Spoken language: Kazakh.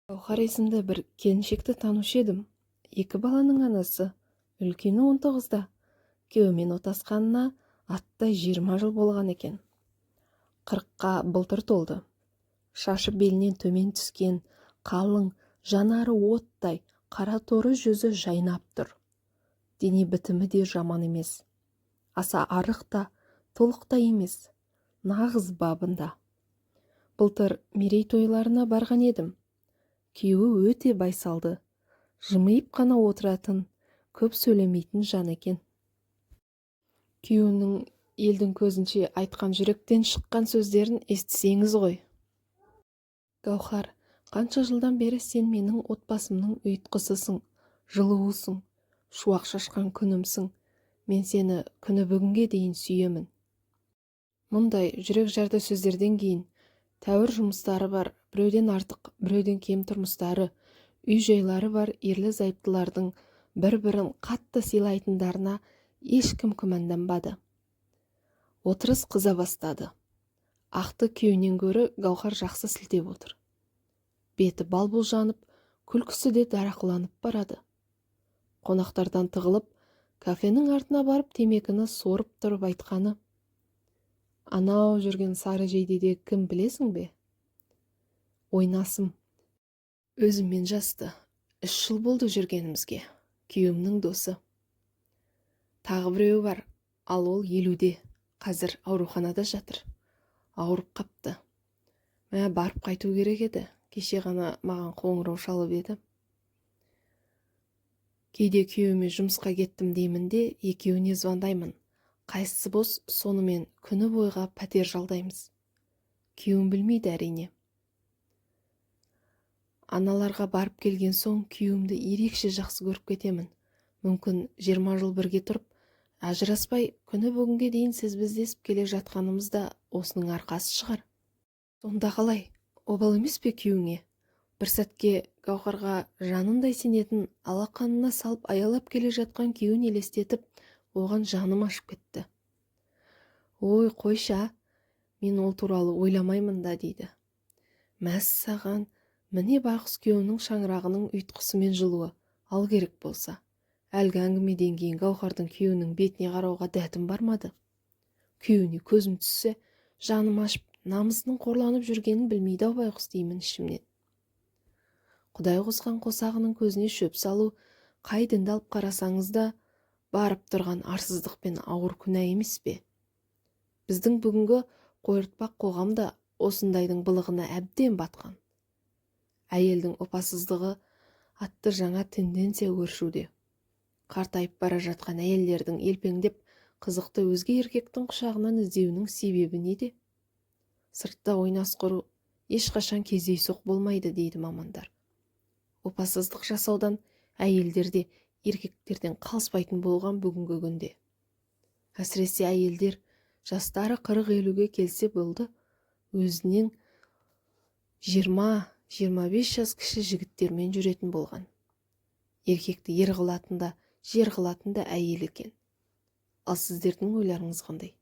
Гаухар есімді бір келіншекті танушы едім. Екі баланың анасы, үлкені 19-да, күйеуімен отасқанына аттай 20 жыл болған екен. 40-қа былтыр толды. Шашы белінен төмен түскен, қалың, жанары оттай, қара торы жүзі жайнап тұр. Дене бітімі де жаман емес. Аса арық та, толық та емес. Нағыз бабында. Былтыр мерейтойларына барған едім. Күйеуі өте байсалды, жымиып қана отыратын, көп сөйлемейтін жан екен. Күйеуінің елдің көзінше айтқан жүректен шыққан сөздерін естісеңіз ғой. Гаухар, қанша жылдан бері сен менің отбасымның ұйытқысысың, жылуысың, шуақ шашқан күнімсің. Мен сені күні бүгінге дейін сүйемін. Мұндай жүрек жарды сөздерден кейін тәуір жұмыстары бар, біреуден артық, біреуден кем тұрмыстары, үй жайлары бар ерлі-зайыптылардың бір-бірін қатты сыйлайтындарына ешкім күмәнданбады. Отырыс қыза бастады. Ақты күйеуінен гөрі Гаухар жақсы сілтеп отыр. Беті бал-бұл жанып, күлкісі де дарақыланып барады. Қонақтардан тығылып, кафенің артына барып темекіні сорып тұрып айтқаны: «Анау жүрген сары жейдеде кім білесің бе? Ойнасым. Өзіммен жасты. 3 жыл болды жүргенімізге. Күйеуімнің досы. Тағы біреуі бар, ал ол 50-де. Қазір ауруханада жатыр. Ауырып қапты. Мә барып қайту керек еді. Кеше ғана маған қоңырау шалып еді. Кейде күйеуіме жұмысқа кеттім деймін де, екеуіне звондаймын. Қайсысы бос, сонымен күні бойға пәтер жалдаймыз. Күйеуім білмейді әрине. Аналарға барып келген соң күйеуімді ерекше жақсы көріп кетемін. Мүмкін 20 жыл бірге тұрып, ажыраспай күні бүгінге дейін сіз біздесіп келе жатқанымыз да осының арқасы шығар. Сонда қалай, обал емес пе күйеуіңе? Бір сәтке Гаухарға жанындай сенетін, алақанына салып аялап келе жатқан күйеуін елестетіп, оған жаным ашып кетті. Ой, қойша, мен ол туралы ойламаймын да дейді. Мәссаған, міне байғұс күйеуінің шаңырағының ұйытқысымен жылуы, ал керек болса. Әлгі әңгімеден кейін Гаухардың күйеуінің бетіне қарауға дәтім бармады. Күйеуіне көзім түссе, жаным ашып, намысының қорланып жүргенін білмейді ау байғұс деймін ішімнен. Құдай қосқан қосағының көзіне шөп салу, қай дінді алып қарасаңыз да, барып тұрған арсыздық пен ауыр күнә емес пе? Біздің бүгінгі қойыртпақ қоғамда осындайдың былығына әбден батқан. Әйелдің опасыздығы атты жаңа тенденция өршуде. Қартайып бара жатқан әйелдердің елпеңдеп, қызықты өзге еркектің құшағынан іздеуінің себебі неде? Сыртта ойнас құру ешқашан кездейсоқ болмайды дейді мамандар. Опасыздық жасаудан әйелдерде еркектерден қалыспайтын болған бүгінгі күнде. Әсіресе әйелдер жастары 40-50-ге келсе болды, өзінен 20-25 жас кіші жігіттермен жүретін болған. Еркекті ер қылатын да, жер қылатын да әйел екен. Ал сіздердің ойларыңыз қандай?